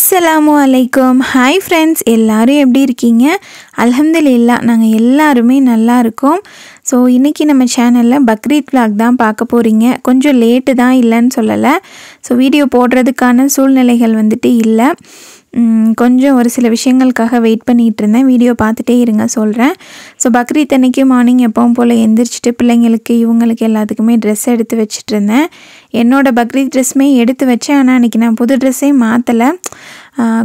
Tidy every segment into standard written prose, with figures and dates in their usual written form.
Assalamualaikum. Hi friends, எல்லாரும் எப்படி இருக்கீங்க? அல்ஹம்துலில்லாஹ் நாங்கள் எல்லாருமே நல்லா இருக்கோம். ஸோ இன்றைக்கி நம்ம சேனலில் பக்ரீத் vlog தான் பார்க்க போகிறீங்க. கொஞ்சம் லேட்டு தான் இல்லைன்னு சொல்லலை. ஸோ வீடியோ போடுறதுக்கான சூழ்நிலைகள் வந்துட்டு இல்லை. கொஞ்சம் ஒரு சில விஷயங்களுக்காக வெயிட் பண்ணிகிட்டு இருந்தேன். வீடியோ பார்த்துட்டே இருங்க சொல்கிறேன். ஸோ பக்ரீத் அன்னைக்கு மார்னிங் எப்பவும் போல் எந்திரிச்சிட்டு பிள்ளைங்களுக்கு இவங்களுக்கு எல்லாத்துக்குமே ட்ரெஸ் எடுத்து வச்சுட்டு இருந்தேன். என்னோடய பக்ரீத் ட்ரெஸ்ஸுமே எடுத்து வச்சேன். ஆனால் அன்றைக்கி நான் புது ட்ரெஸ்ஸே மாற்றலை.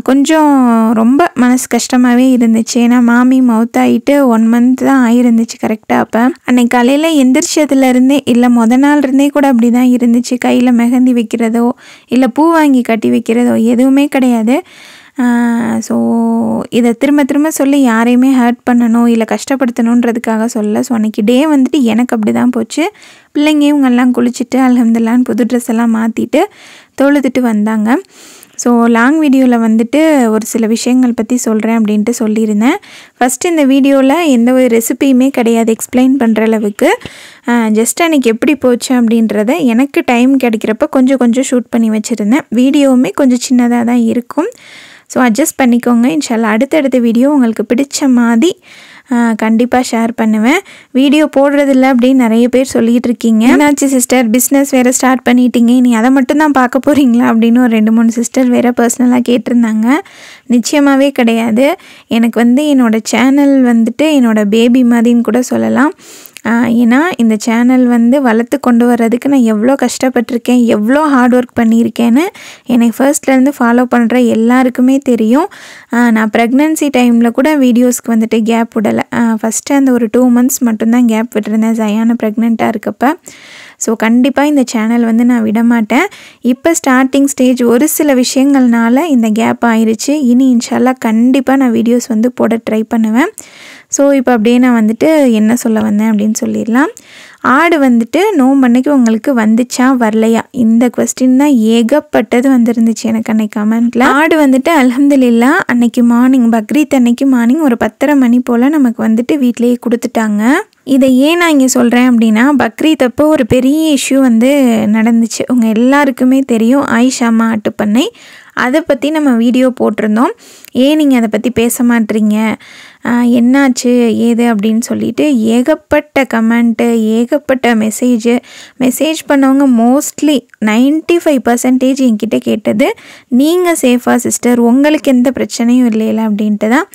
கொஞ்சம் ரொம்ப மனசு கஷ்டமாகவே இருந்துச்சு. ஏன்னா மாமி மவுத்தாயிட்டு 1 month தான் ஆகிருந்துச்சு கரெக்டாக. அப்போ அன்னைக்கு காலையில் எந்திரிச்சதுலேருந்தே இல்லை நாள் இருந்தே கூட அப்படி தான் இருந்துச்சு. கையில் மெஹந்தி வைக்கிறதோ இல்லை பூ வாங்கி கட்டி வைக்கிறதோ எதுவுமே கிடையாது. ஸோ இதை திரும்ப திரும்ப சொல்லி யாரையுமே ஹர்ட் பண்ணணும் இல்லை கஷ்டப்படுத்தணுன்றதுக்காக சொல்ல. ஸோ அன்றைக்கி டே வந்துட்டு எனக்கு அப்படி தான் போச்சு. பிள்ளைங்க இவங்கெல்லாம் குளிச்சுட்டு அல்ஹம்துலில்லாஹ்னு புது ட்ரெஸ் எல்லாம் மாற்றிட்டு தொழுதுட்டு வந்தாங்க. ஸோ லாங் வீடியோவில் வந்துட்டு ஒரு சில விஷயங்கள் பற்றி சொல்கிறேன் அப்படின்ட்டு சொல்லியிருந்தேன். ஃபஸ்ட்டு இந்த வீடியோவில் எந்த ஒரு ரெசிபியுமே கிடையாது எக்ஸ்பிளைன் பண்ணுற அளவுக்கு. ஜஸ்ட் அன்றைக்கி எப்படி போச்சு அப்படின்றத எனக்கு டைம் கிடைக்கிறப்ப கொஞ்சம் கொஞ்சம் ஷூட் பண்ணி வச்சுருந்தேன். வீடியோவுமே கொஞ்சம் சின்னதாக தான் இருக்கும். ஸோ அட்ஜஸ்ட் பண்ணிக்கோங்க. இன்ஷால்லா அடுத்தடுத்த வீடியோ உங்களுக்கு பிடிச்ச மாதிரி கண்டிப்பாக ஷேர் பண்ணுவேன். வீடியோ போடுறதில்ல அப்படின்னு நிறைய பேர் சொல்லிகிட்டு இருக்கீங்க. என்னாச்சு சிஸ்டர், பிஸ்னஸ் வேறு ஸ்டார்ட் பண்ணிட்டீங்க, நீ அதை மட்டும்தான் பார்க்க போகிறீங்களா அப்படின்னு ஒரு 2-3 சிஸ்டர் வேறு பர்சனலாக கேட்டிருந்தாங்க. நிச்சயமாகவே கிடையாது. எனக்கு என்னோடய சேனல் வந்துட்டு என்னோடய பேபி மாதிரின்னு கூட சொல்லலாம். ஏன்னா இந்த சேனல் வளர்த்து கொண்டு வர்றதுக்கு நான் எவ்வளோ கஷ்டப்பட்டிருக்கேன், எவ்வளோ ஹார்ட் ஒர்க் பண்ணியிருக்கேன்னு எனக்கு ஃபர்ஸ்ட்லேருந்து ஃபாலோ பண்ணுற எல்லாருக்குமே தெரியும். நான் ப்ரெக்னன்சி டைமில் கூட வீடியோஸ்க்கு கேப் விடலை. ஃபஸ்ட்டு அந்த ஒரு 2 months மட்டும்தான் கேப் விட்டுருந்தேன் ஜயானை ப்ரெக்னெண்ட்டாக இருக்கப்போ. ஸோ கண்டிப்பாக இந்த சேனல் நான் விடமாட்டேன். இப்போ ஸ்டார்டிங் ஸ்டேஜ் ஒரு சில விஷயங்கள்னால இந்த கேப் ஆயிடுச்சு. இனி இன்ஷால்லா கண்டிப்பாக நான் வீடியோஸ் போட ட்ரை பண்ணுவேன். ஸோ இப்போ அப்படியே நான் என்ன சொல்ல வந்தேன் அப்படின்னு சொல்லிடலாம். ஆடு நோம்பன்னைக்கு உங்களுக்கு வந்துச்சா வரலையா, இந்த கொஸ்டின் தான் ஏகப்பட்டது வந்துருந்துச்சு எனக்கு அன்னைக்கு கமெண்ட்டில். ஆடு அல்ஹம்துலில்லாஹ் அன்னைக்கு மார்னிங் பக்ரீத் அன்னைக்கு மார்னிங் ஒரு 10:30 மணி போல் நமக்கு வீட்டிலேயே கொடுத்துட்டாங்க. இதை ஏன் நான் இங்கே சொல்கிறேன் அப்படின்னா, பக்ரீத் அப்போ ஒரு பெரிய இஷ்யூ நடந்துச்சு. உங்கள் எல்லாருக்குமே தெரியும், ஆயிஷா அம்மா ஆட்டுப்பண்ணை. அதை பற்றி நம்ம வீடியோ போட்டிருந்தோம். ஏன் நீங்கள் அதை பற்றி பேச மாட்டீங்க, என்னாச்சு ஏது அப்படின்னு சொல்லிட்டு ஏகப்பட்ட கமெண்ட்டு, ஏகப்பட்ட மெசேஜ் பண்ணவங்க மோஸ்ட்லி 95% என்கிட்ட கேட்டது, நீங்கள் சேஃபா சிஸ்டர், உங்களுக்கு எந்த பிரச்சனையும் இல்லைல்ல அப்படின்ட்டு தான்.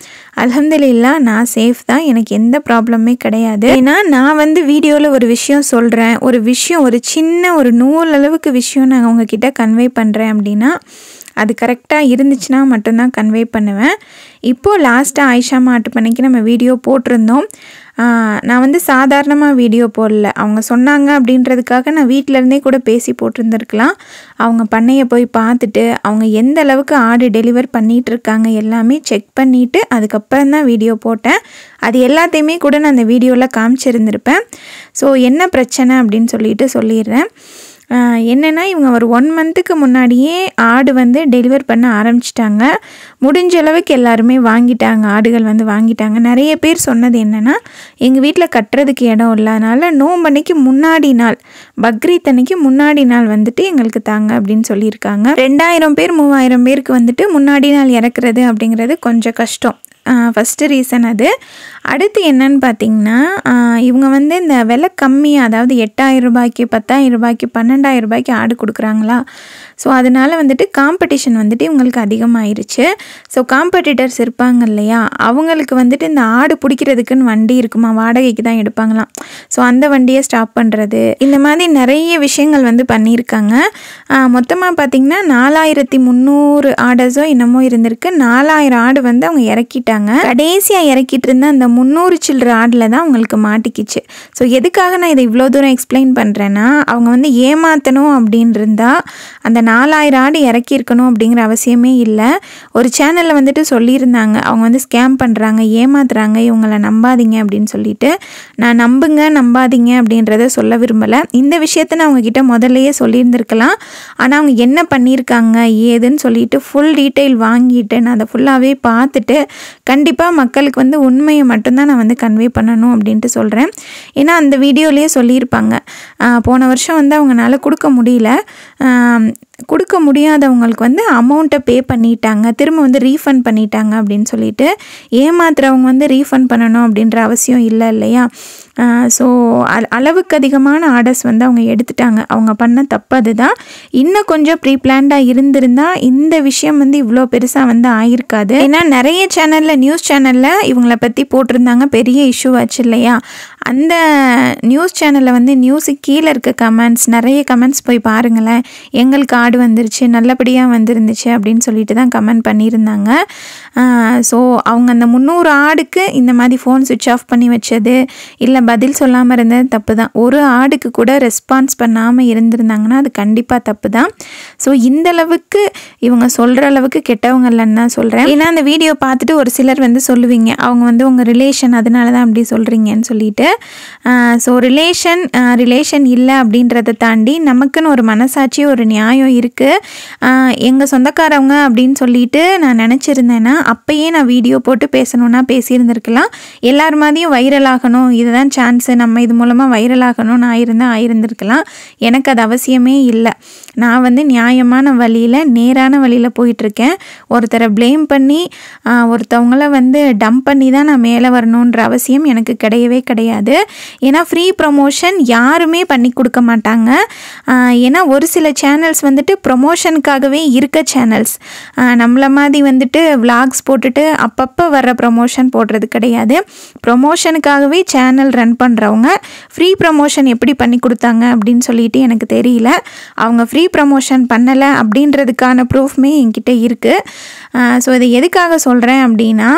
அல்ஹம்துலில்லாஹ் நான் சேஃப் தான், எனக்கு எந்த ப்ராப்ளமே கிடையாது. ஏன்னா நான் வீடியோவில் ஒரு விஷயம் சொல்கிறேன், ஒரு சின்ன ஒரு நூல் அளவுக்கு விஷயம் நான் உங்ககிட்ட கன்வே பண்ணுறேன் அப்படின்னா அது கரெக்டாக இருந்துச்சுன்னா மட்டும்தான் கன்வே பண்ணுவேன். இப்போது லாஸ்ட்டாக ஆயிஷா மாட்டுப்பண்ணைக்கு நம்ம வீடியோ போட்டிருந்தோம். நான் சாதாரணமாக வீடியோ போடல, அவங்க சொன்னாங்க அப்படின்றதுக்காக நான் வீட்டிலேருந்தே கூட பேசி போட்டிருந்துருக்கலாம். அவங்க பண்ணையை போய் பார்த்துட்டு அவங்க எந்த அளவுக்கு ஆடு டெலிவர் பண்ணிகிட்டு இருக்காங்க எல்லாமே செக் பண்ணிவிட்டு அதுக்கப்புறம் தான் வீடியோ போட்டேன். அது எல்லாத்தையுமே கூட நான் அந்த வீடியோவில் காமிச்சிருந்திருப்பேன். ஸோ என்ன பிரச்சனை அப்படின்னு சொல்லிடுறேன். என்னென்னா இவங்க ஒரு 1 monthக்கு முன்னாடியே ஆடு டெலிவர் பண்ண ஆரம்பிச்சிட்டாங்க. முடிஞ்ச அளவுக்கு எல்லாருமே வாங்கிட்டாங்க, ஆடுகள் வாங்கிட்டாங்க. நிறைய பேர் சொன்னது என்னென்னா, எங்கள் வீட்டில் கட்டுறதுக்கு இடம் இல்லாதனால நோம்பன்னைக்கு முன்னாடி நாள், பக்ரீத் அன்னைக்கு முன்னாடி நாள் எங்களுக்கு தாங்க அப்படின்னு சொல்லியிருக்காங்க. 2000 பேர் 3000 பேருக்கு முன்னாடி நாள் இறக்குறது அப்படிங்கிறது கொஞ்சம் கஷ்டம். ஃபஸ்ட்டு ரீசன் அது. அடுத்து என்னன்னு பார்த்திங்கன்னா, இவங்க இந்த விலை கம்மியாக, அதாவது 8000 ரூபாய்க்கு 10,000 ரூபாய்க்கு 12,000 ரூபாய்க்கு ஆடு கொடுக்குறாங்களா. ஸோ அதனால் காம்படிஷன் இவங்களுக்கு அதிகமாகிருச்சு. ஸோ காம்படிட்டர்ஸ் இருப்பாங்க இல்லையா, அவங்களுக்கு இந்த ஆடு பிடிக்கிறதுக்குன்னு வண்டி இருக்குமா, வாடகைக்கு தான் எடுப்பாங்களாம். ஸோ அந்த வண்டியை ஸ்டாப் பண்ணுறது, இந்த மாதிரி நிறைய விஷயங்கள் பண்ணியிருக்காங்க. மொத்தமாக பார்த்திங்கன்னா 4300 ஆர்டர்ஸோ என்னமோ இருந்திருக்கு. 4000 ஆடு அவங்க இறக்கிட்டாங்க. கடைசியாக இறக்கிட்டு இருந்த அந்த 300 சில்லற ஆடில் தான் அவங்களுக்கு மாட்டிக்கிச்சு. ஸோ எதுக்காக நான் இதை இவ்வளோ தூரம் எக்ஸ்பிளைன் பண்ணுறேன்னா, அவங்க ஏமாற்றணும் அப்படின்னு இருந்தால் அந்த 4000 ஆடு இறக்கியிருக்கணும் அப்படிங்கிற அவசியமே இல்லை. ஒரு சேனலில் சொல்லியிருந்தாங்க, அவங்க ஸ்கேம் பண்ணுறாங்க, ஏமாத்துறாங்க, இவங்களை நம்பாதீங்க அப்படின்னு சொல்லிட்டு. நான் நம்பாதீங்க அப்படின்றத சொல்ல விரும்பலை. இந்த விஷயத்தை நான் அவங்கக்கிட்ட முதல்லையே சொல்லியிருந்திருக்கலாம். ஆனால் அவங்க என்ன பண்ணியிருக்காங்க ஏதுன்னு சொல்லிட்டு ஃபுல் டீட்டெயில் வாங்கிட்டு நான் அதை ஃபுல்லாகவே பார்த்துட்டு கண்டிப்பாக மக்களுக்கு வந்து உண்மையை மட்டும்தான் நான் வந்து கன்வே பண்ணணும் அப்படின்ட்டு சொல்கிறேன். ஏன்னா அந்த வீடியோலேயே சொல்லியிருப்பாங்க, போன வருஷம் வந்து அவங்களால கொடுக்க முடியாதவங்களுக்கு வந்து அமௌண்ட்டை பே பண்ணிட்டாங்க, திரும்ப வந்து ரீஃபண்ட் பண்ணிட்டாங்க அப்படின்னு சொல்லிட்டு. ஏமாத்துறவங்க வந்து ரீஃபண்ட் பண்ணணும் அப்படின்ற அவசியம் இல்லை இல்லையா? ஸோ அளவுக்கு அதிகமான ஆர்டர்ஸ் வந்து அவங்க எடுத்துட்டாங்க. அவங்க பண்ண தப்பு அதுதான். இன்னும் கொஞ்சம் ப்ரீ பிளான்டாக இருந்திருந்தால் இந்த விஷயம் வந்து இவ்வளோ பெருசாக வந்து ஆயிருக்காது. ஏன்னா நிறைய சேனலில், நியூஸ் சேனலில் இவங்கள பற்றி போட்டிருந்தாங்க, பெரிய இஷ்யூ ஆச்சு இல்லையா? அந்த நியூஸ் சேனலில் வந்து நியூஸுக்கு கீழே இருக்க கமெண்ட்ஸ், நிறைய கமெண்ட்ஸ் போய் பாருங்களேன். எங்களுக்கு ஆடு வந்துருச்சு, நல்லபடியாக வந்துருந்துச்சு அப்படின்னு சொல்லிட்டு தான் கமெண்ட் பண்ணியிருந்தாங்க. ஸோ அவங்க அந்த 300 ஆடுக்கு இந்த மாதிரி ஃபோன் சுவிட்ச் ஆஃப் பண்ணி வச்சது, இல்லை பதில் சொல்லாமல் இருந்தது தப்பு தான். ஒரு ஆடுக்கு கூட ரெஸ்பான்ஸ் பண்ணாமல் இருந்திருந்தாங்கன்னா அது கண்டிப்பாக தப்பு தான். ஸோ இந்தளவுக்கு இவங்க சொல்கிற அளவுக்கு கெட்டவங்க இல்லைன்னு தான் சொல்கிறேன். ஏன்னா அந்த வீடியோ பார்த்துட்டு ஒரு சிலர் வந்து சொல்லுவீங்க, அவங்க வந்து உங்கள் ரிலேஷன் அதனால தான் அப்படி சொல்கிறீங்கன்னு சொல்லிட்டு. ஸோ ரிலேஷன் இல்லை அப்படின்றத தாண்டி நமக்குன்னு ஒரு மனசாட்சி, ஒரு நியாயம் இருக்குது. எங்கள் சொந்தக்காரவங்க அப்படின்னு சொல்லிட்டு நான் நினச்சிருந்தேன்னா அப்போயே நான் வீடியோ போட்டு பேசணுன்னா பேசியிருந்திருக்கலாம். எல்லார் மாதிரியும் வைரல் ஆகணும், இதுதான் சான்ஸு, நம்ம இது மூலமாக வைரல் ஆகணும்னு ஆயிருந்திருக்கலாம். எனக்கு அது அவசியமே இல்லை. நான் வந்து நியாயமான வழியில், நேரான வழியில் போயிட்டுருக்கேன். ஒருத்தரை ப்ளேம் பண்ணி ஒருத்தவங்கள வந்து டம்ப் பண்ணி தான் நான் மேலே வரணுன்ற அவசியம் எனக்கு கிடையவே கிடையாது. ஏன்னா ஃப்ரீ ப்ரொமோஷன் யாருமே பண்ணி கொடுக்க மாட்டாங்க. ஏன்னா ஒரு சில சேனல்ஸ் வந்துட்டு ப்ரொமோஷனுக்காகவே இருக்க சேனல்ஸ், நம்மள மாதிரி வந்துட்டு விளாக்ஸ் போட்டுட்டு அப்பப்போ வர்ற ப்ரொமோஷன் போடுறது கிடையாது. ப்ரொமோஷனுக்காகவே சேனல் ரன் பண்ணுறவங்க ஃப்ரீ ப்ரொமோஷன் எப்படி பண்ணி கொடுத்தாங்க அப்படின்னு சொல்லிட்டு எனக்கு தெரியல. அவங்க ஃப்ரீ ப்ரொமோஷன் பண்ணலை அப்படின்றதுக்கான ப்ரூஃப்மே என்கிட்ட இருக்குது. ஸோ இதை எதுக்காக சொல்கிறேன் அப்படின்னா,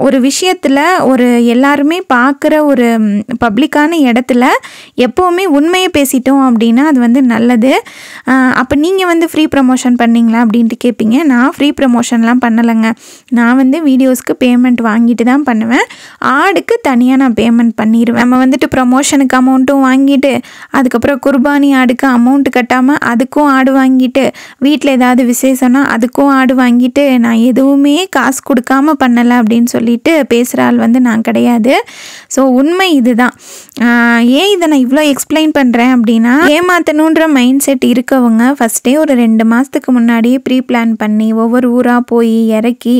ஒரு விஷயத்தில் ஒரு எல்லாருமே பார்க்குற ஒரு பப்ளிக்கான இடத்துல எப்போவுமே உண்மையை பேசிட்டோம் அப்படின்னா அது வந்து நல்லது. அப்போ நீங்கள் வந்து ஃப்ரீ ப்ரமோஷன் பண்ணிங்களா அப்படின்ட்டு கேட்பீங்க. நான் ஃப்ரீ ப்ரமோஷன்லாம் பண்ணலைங்க. நான் வந்து வீடியோஸ்க்கு பேமெண்ட் வாங்கிட்டு தான் பண்ணுவேன். ஆடுக்கு தனியாக நான் பேமெண்ட் பண்ணிடுவேன். நம்ம வந்துட்டு ப்ரமோஷனுக்கு அமௌண்ட்டும் வாங்கிட்டு, அதுக்கப்புறம் குர்பானி ஆடுக்கு அமௌண்ட்டு கட்டாமல் அதுக்கும் ஆடு வாங்கிட்டு, வீட்டில் ஏதாவது விசேஷம்னா அதுக்கும் ஆடு வாங்கிட்டு, நான் எதுவுமே காசு கொடுக்காம பண்ணலை அப்படின்னு சொல்லிட்டு பேசுகிற ஆள் வந்து நான் கிடையாது. ஸோ உண்மை இதுதான். ஏன் இதை நான் இவ்வளோ எக்ஸ்பிளைன் பண்ணுறேன் அப்படின்னா, ஏமாற்றணுன்ற மைண்ட் செட் இருக்கவங்க ஃபஸ்ட்டே ஒரு 2 மாதத்துக்கு முன்னாடியே ப்ரீ பிளான் பண்ணி ஒவ்வொரு ஊராக போய் இறக்கி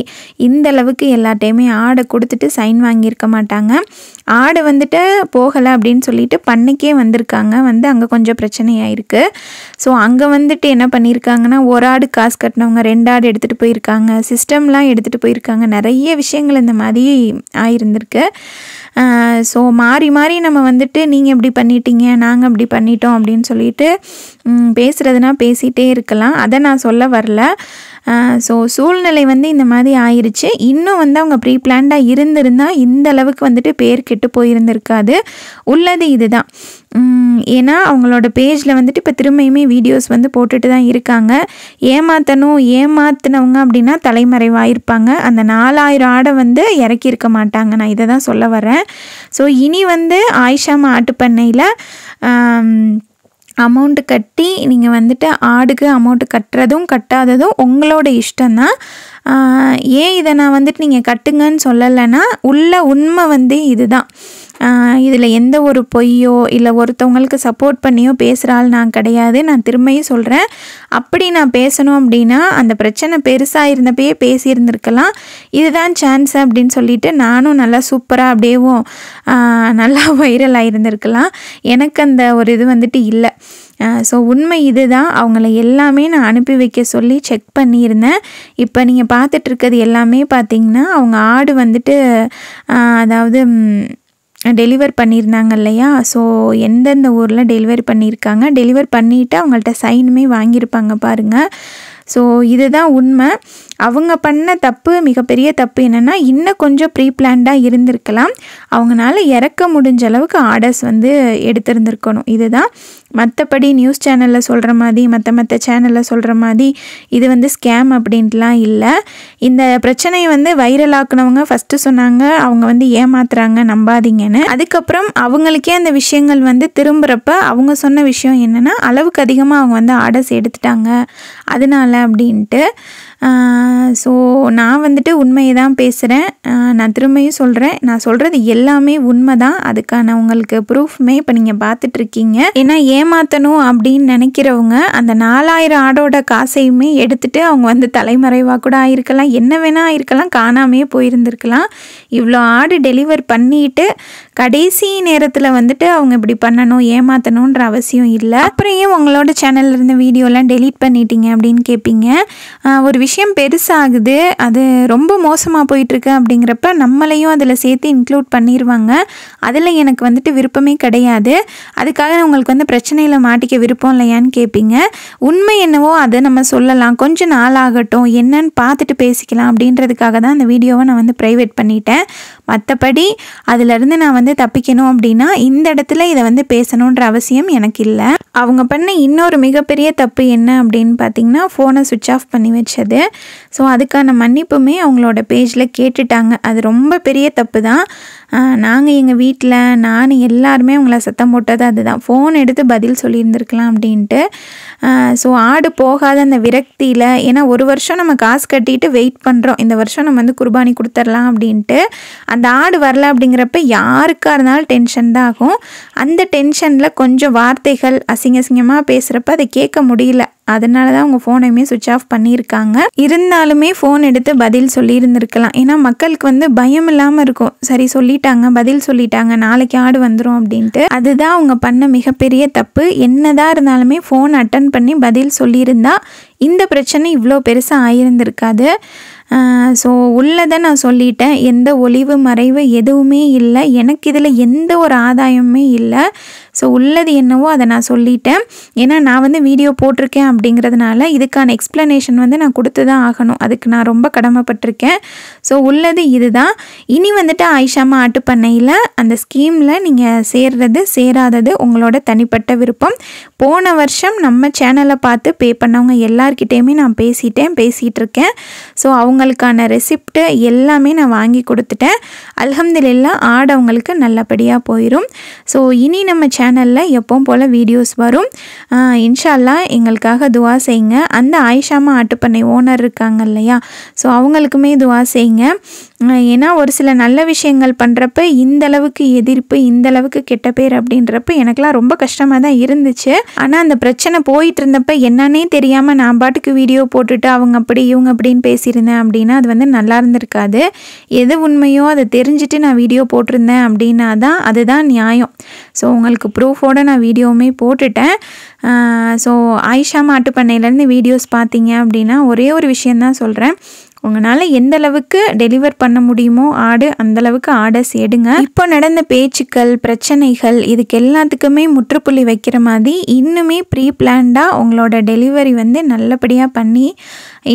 இந்தளவுக்கு எல்லாட்டையுமே ஆடை கொடுத்துட்டு சைன் வாங்கியிருக்க மாட்டாங்க. ஆடு வந்துட்டு போகலை அப்படின்னு சொல்லிட்டு பண்ணைக்கே வந்திருக்காங்க. வந்து அங்கே கொஞ்சம் பிரச்சனையாயிருக்கு. ஸோ அங்கே வந்துட்டு என்ன பண்ணியிருக்காங்கன்னா, ஒரு ஆடு காசு கட்டினவங்க 2 ஆடு எடுத்துகிட்டு போயிருக்காங்க, சிஸ்டம்லாம் எடுத்துகிட்டு போயிருக்காங்க. நிறைய விஷயங்கள் இந்த மாதிரி ஆயிருந்திருக்கு. ஸோ மாறி மாறி நம்ம வந்துட்டு நீங்கள் இப்படி பண்ணிட்டீங்க, நாங்கள் இப்படி பண்ணிட்டோம் அப்படின்னு சொல்லிட்டு பேசுகிறதுனா பேசிகிட்டே இருக்கலாம். அதை நான் சொல்ல வரல. ஸோ சூழ்நிலை வந்து இந்த மாதிரி ஆயிடுச்சு. இன்னும் வந்து அவங்க ப்ரீ பிளான்டாக இருந்திருந்தால் இந்த அளவுக்கு வந்துட்டு பேர் கெட்டு போயிருந்திருக்காது. உள்ளது இதுதான். ஏன்னா அவங்களோட பேஜில் வந்துட்டு இப்போ திரும்பியுமே வீடியோஸ் வந்து போட்டுட்டு தான் இருக்காங்க. ஏமாத்தினவங்க அப்படின்னா தலைமறைவாயிருப்பாங்க. அந்த 4000 ஆடை வந்து இறக்கியிருக்க மாட்டாங்க. நான் இதை தான் சொல்ல வரேன். ஸோ இனி வந்து ஆயிஷா மாட்டு பண்ணையில் அமௌண்ட்டு கட்டி நீங்கள் வந்துட்டு ஆடுக்கு அமௌண்ட்டு கட்டுறதும் கட்டாததும் உங்களோட இஷ்டம்தான். ஏன் இதை நான் வந்துட்டு நீங்கள் கட்டுங்கன்னு சொல்லலைன்னா, உள்ள உண்மை வந்து இதுதான். இதில் எந்த ஒரு பொய்யோ இல்லை ஒருத்தவங்களுக்கு சப்போர்ட் பண்ணியோ பேசுகிற ஆள் நான் கிடையாது. நான் திரும்பியும் சொல்கிறேன், அப்படி நான் பேசணும் அப்படின்னா அந்த பிரச்சனை பெருசாக இருந்தப்பயே பேசியிருந்திருக்கலாம். இதுதான் சான்ஸ் அப்படின்னு சொல்லிட்டு நானும் நல்லா சூப்பராக அப்படியேவும் நல்லா வைரல் ஆகியிருந்திருக்கலாம். எனக்கு அந்த ஒரு இது வந்துட்டு இல்லை. ஸோ உண்மை இது தான். அவங்கள எல்லாமே நான் அனுப்பி வைக்க சொல்லி செக் பண்ணியிருந்தேன். இப்போ நீங்கள் பார்த்துட்ருக்கிறது எல்லாமே பார்த்திங்கன்னா, அவங்க ஆடு வந்துட்டு அதாவது டெலிவர் பண்ணியிருந்தாங்க இல்லையா? ஸோ எந்தெந்த ஊரில் டெலிவரி பண்ணியிருக்காங்க, டெலிவர் பண்ணிவிட்டு அவங்கள்ட்ட சைனுமே வாங்கியிருப்பாங்க பாருங்கள். ஸோ இதுதான் உண்மை. அவங்க பண்ண தப்பு, மிகப்பெரிய தப்பு என்னென்னா, இன்னும் கொஞ்சம் ப்ரீ பிளான்டாக இருந்திருக்கலாம். அவங்களால இறக்க முடிஞ்ச அளவுக்கு ஆர்டர்ஸ் வந்து எடுத்திருந்துருக்கணும். இதுதான். மற்றபடி நியூஸ் சேனலில் சொல்கிற மாதிரி, மற்ற சேனலில் சொல்கிற மாதிரி இது வந்து ஸ்கேம் அப்படின்ட்டுலாம் இல்லை. இந்த பிரச்சனையை வந்து வைரல் ஆக்குனவங்க ஃபஸ்ட்டு சொன்னாங்க அவங்க வந்து ஏமாத்துறாங்க, நம்பாதீங்கன்னு. அதுக்கப்புறம் அவங்களுக்கே அந்த விஷயங்கள் வந்து திரும்புகிறப்ப அவங்க சொன்ன விஷயம் என்னென்னா, அளவுக்கு அதிகமாக அவங்க வந்து ஆர்டர்ஸ் எடுத்துட்டாங்க அதனால அப்படின்ட்டு. ஸோ நான் வந்துட்டு உண்மையை தான் பேசுகிறேன். நான் திரும்பியும் சொல்கிறேன், நான் சொல்கிறது எல்லாமே உண்மை தான். அதுக்கான உங்களுக்கு ப்ரூஃப்மே இப்போ நீங்கள் பார்த்துட்ருக்கீங்க. ஏன்னா ஏமாற்றணும் அப்படின்னு நினைக்கிறவங்க அந்த 4000 ஆடோட காசையுமே எடுத்துகிட்டு அவங்க வந்து தலைமறைவாக கூட ஆயிருக்கலாம், என்ன வேணால் ஆயிருக்கலாம், காணாமையே போயிருந்திருக்கலாம். இவ்வளோ ஆடு டெலிவர் பண்ணிட்டு கடைசி நேரத்தில் வந்துட்டு அவங்க இப்படி பண்ணணும், ஏமாற்றணுன்ற அவசியம் இல்லை. அப்புறம் ஏன் உங்களோட சேனலில் இருந்த வீடியோலாம் டெலீட் பண்ணிட்டீங்க அப்படின்னு கேட்பீங்க. ஒரு விஷயம் பெருசாகுது, அது ரொம்ப மோசமாக போயிட்டுருக்கு அப்படிங்கிறப்ப நம்மளையும் அதில் சேர்த்து இன்க்ளூட் பண்ணிடுவாங்க. அதில் எனக்கு வந்துட்டு விருப்பமே கிடையாது. அதுக்காக உங்களுக்கு வந்து பிரச்சனையில் மாட்டிக்க விருப்பம் இல்லையான்னு கேட்பீங்க. உண்மை என்னவோ அதை நம்ம சொல்லலாம், கொஞ்சம் நாள் ஆகட்டும், என்னன்னு பார்த்துட்டு பேசிக்கலாம் அப்படின்றதுக்காக தான் அந்த வீடியோவை நான் வந்து ப்ரைவேட் பண்ணிட்டேன். மற்றபடி அதிலிருந்து நான் வந்து தப்பிக்கணும் அப்படின்னா இந்த இடத்துல இதை வந்து பேசணுன்ற அவசியம் எனக்கு இல்லை. அவங்க பண்ண இன்னொரு மிகப்பெரிய தப்பு என்ன அப்படின்னு பார்த்தீங்கன்னா, ஃபோனை சுவிட்ச் ஆஃப் பண்ணி வச்சது. ஸோ அதுக்கான மன்னிப்புமே அவங்களோட பேஜில் கேட்டுட்டாங்க. அது ரொம்ப பெரிய தப்பு தான். நாங்கள் எங்கள் வீட்டில் நான் எல்லாருமே அவங்கள சத்தம் போட்டது அதுதான், ஃபோன் எடுத்து பதில் சொல்லியிருந்துருக்கலாம் அப்படின்ட்டு. ஸோ ஆடு போகாத அந்த விரக்தியில், ஏன்னா ஒரு வருஷம் நம்ம காசு கட்டிட்டு வெயிட் பண்ணுறோம், இந்த வருஷம் நம்ம வந்து குர்பானி கொடுத்துடலாம் அப்படின்ட்டு. அந்த ஆடு வரல அப்படிங்கிறப்ப யாருக்காக இருந்தாலும் டென்ஷன் தான் ஆகும். அந்த டென்ஷனில் கொஞ்சம் வார்த்தைகள் அசிங்கமாக பேசுகிறப்ப அதை கேட்க முடியல. அதனால தான் அவங்க ஃபோனையுமே சுவிட்ச் ஆஃப் பண்ணியிருக்காங்க. இருந்தாலுமே ஃபோன் எடுத்து பதில் சொல்லியிருந்துருக்கலாம். ஏன்னா மக்களுக்கு வந்து பயம் இல்லாமல் இருக்கும், சரி சொல்லிட்டாங்க, பதில் சொல்லிட்டாங்க, நாளைக்கு ஆடு வந்துடும் அப்படின்ட்டு. அதுதான் அவங்க பண்ண மிகப்பெரிய தப்பு. என்னதான் இருந்தாலுமே ஃபோன் அட்டன் பண்ணி பதில் சொல்லியிருந்தா இந்த பிரச்சனை இவ்வளோ பெருசாக ஆயிருந்திருக்காது. ஸோ உள்ளதை நான் சொல்லிட்டேன், எந்த ஒளிவு மறைவு எதுவுமே இல்லை, எனக்கு இதில் எந்த ஒரு ஆதாயமுமே இல்லை. ஸோ உள்ளது என்னவோ அதை நான் சொல்லிட்டேன். ஏன்னா நான் வந்து வீடியோ போட்டிருக்கேன் அப்படிங்கிறதுனால இதுக்கான எக்ஸ்ப்ளனேஷன் வந்து நான் கொடுத்து தான் ஆகணும், அதுக்கு நான் ரொம்ப கடமைப்பட்டிருக்கேன். ஸோ உள்ளது இதுதான். இனி வந்துட்டு ஆயிஷாமா ஆட்டுப்பண்ணையில் அந்த ஸ்கீமில் நீங்கள் சேர்றது சேராதது உங்களோட தனிப்பட்ட விருப்பம். போன வருஷம் நம்ம சேனலை பார்த்து பே பண்ணவங்க எல்லார்கிட்டேயுமே நான் பேசிகிட்டு இருக்கேன். ஸோ அவங்களுக்கான ரெசிப்ட்டு எல்லாமே நான் வாங்கி கொடுத்துட்டேன். அல்ஹம்துலில்லாஹ் ஆடு அவங்களுக்கு நல்லபடியாக போயிடும். ஸோ இனி நம்ம சேனலில் எப்பவும் போல் வீடியோஸ் வரும். இன்ஷா அல்லாஹ் எங்களுக்காக துவா செய்யுங்க. அந்த ஆயிஷாமா ஆட்டுப்பண்ணை ஓனர் இருக்காங்க இல்லையா, ஸோ அவங்களுக்குமே துவா செய்யுங்க. ஏன்னா ஒரு சில நல்ல விஷயங்கள் பண்ணுறப்ப இந்தளவுக்கு எதிர்ப்பு, இந்தளவுக்கு கெட்ட பேர் அப்படின்றப்ப எனக்கெலாம் ரொம்ப கஷ்டமாக தான் இருந்துச்சு. ஆனால் அந்த பிரச்சனை போயிட்டு இருந்தப்ப என்னன்னே தெரியாமல் நான் பாட்டுக்கு வீடியோ போட்டுட்டு அவங்க அப்படி இவங்க அப்படின்னு பேசியிருந்தேன் அப்படின்னா அது வந்து நல்லா இருந்திருக்காது. எது உண்மையோ அதை தெரிஞ்சுட்டு நான் வீடியோ போட்டிருந்தேன் அப்படின்னா தான் அதுதான் நியாயம். ஸோ உங்களுக்கு ப்ரூஃபோடு நான் வீடியோவுமே போட்டுட்டேன். ஸோ ஆயிஷா மாட்டுப்பண்ணையிலேருந்து வீடியோஸ் பார்த்தீங்க அப்படின்னா ஒரே ஒரு விஷயந்தான் சொல்கிறேன், உங்களால் எந்த அளவுக்கு டெலிவர் பண்ண முடியுமோ ஆடு அந்தளவுக்கு ஆர்டர்ஸ் எடுங்க. இப்போ நடந்த பேச்சுக்கள், பிரச்சனைகள் இதுக்கு எல்லாத்துக்குமே முற்றுப்புள்ளி வைக்கிற மாதிரி இன்னுமே ப்ரீ பிளான்டாக உங்களோட டெலிவரி வந்து நல்லபடியாக பண்ணி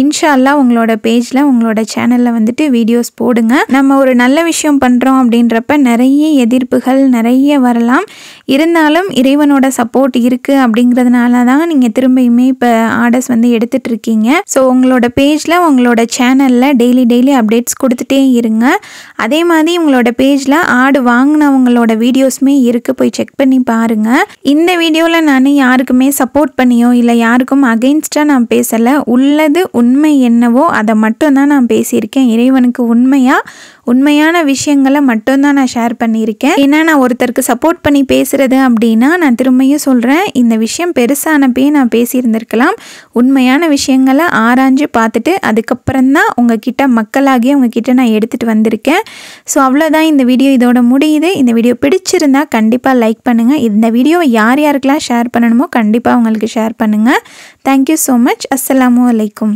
இன்ஷா அல்லாஹ் உங்களோட பேஜில் உங்களோட சேனலில் வந்துட்டு வீடியோஸ் போடுங்க. நம்ம ஒரு நல்ல விஷயம் பண்ணுறோம் அப்படின்றப்ப நிறைய எதிர்ப்புகள் நிறைய வரலாம். இருந்தாலும் இறைவனோட சப்போர்ட் இருக்குது அப்படிங்கிறதுனால தான் நீங்கள் திரும்பியுமே இப்போ ஆர்டர்ஸ் வந்து எடுத்துகிட்ருக்கீங்க. ஸோ உங்களோட பேஜில் உங்களோட சேனலில் டெய்லி அப்டேட்ஸ் கொடுத்துட்டே இருங்க. அதே மாதிரி உங்களோட பேஜில் ஆடு வாங்கினவங்களோட வீடியோஸுமே இருக்குது, போய் செக் பண்ணி பாருங்கள். இந்த வீடியோவில் நான் யாருக்குமே சப்போர்ட் பண்ணியோ இல்லை யாருக்கும் அகெயின்ஸ்டாக நான் பேசலை. உள்ளது உண்மை என்னவோ அதை மட்டும்தான் நான் பேசியிருக்கேன். இறைவனுக்கு உண்மையான விஷயங்களை மட்டும்தான் நான் ஷேர் பண்ணியிருக்கேன். ஏன்னா நான் ஒருத்தருக்கு சப்போர்ட் பண்ணி பேசுகிறது அப்படின்னா நான் திரும்பியும் சொல்கிறேன், இந்த விஷயம் பெருசானப்பே நான் பேசியிருந்திருக்கலாம். உண்மையான விஷயங்களை ஆராய்ஞ்சு பார்த்துட்டு அதுக்கப்புறம்தான் உங்ககிட்ட மக்களாகி உங்ககிட்ட நான் எடுத்துகிட்டு வந்திருக்கேன். ஸோ அவ்வளோதான், இந்த வீடியோ இதோட முடியுது. இந்த வீடியோ பிடிச்சிருந்தா கண்டிப்பாக லைக் பண்ணுங்கள். இந்த வீடியோவை யாருக்கெல்லாம் ஷேர் பண்ணணுமோ கண்டிப்பாக உங்களுக்கு ஷேர் பண்ணுங்கள். Thank you so much. அஸ்ஸலாமு அலைக்கும்.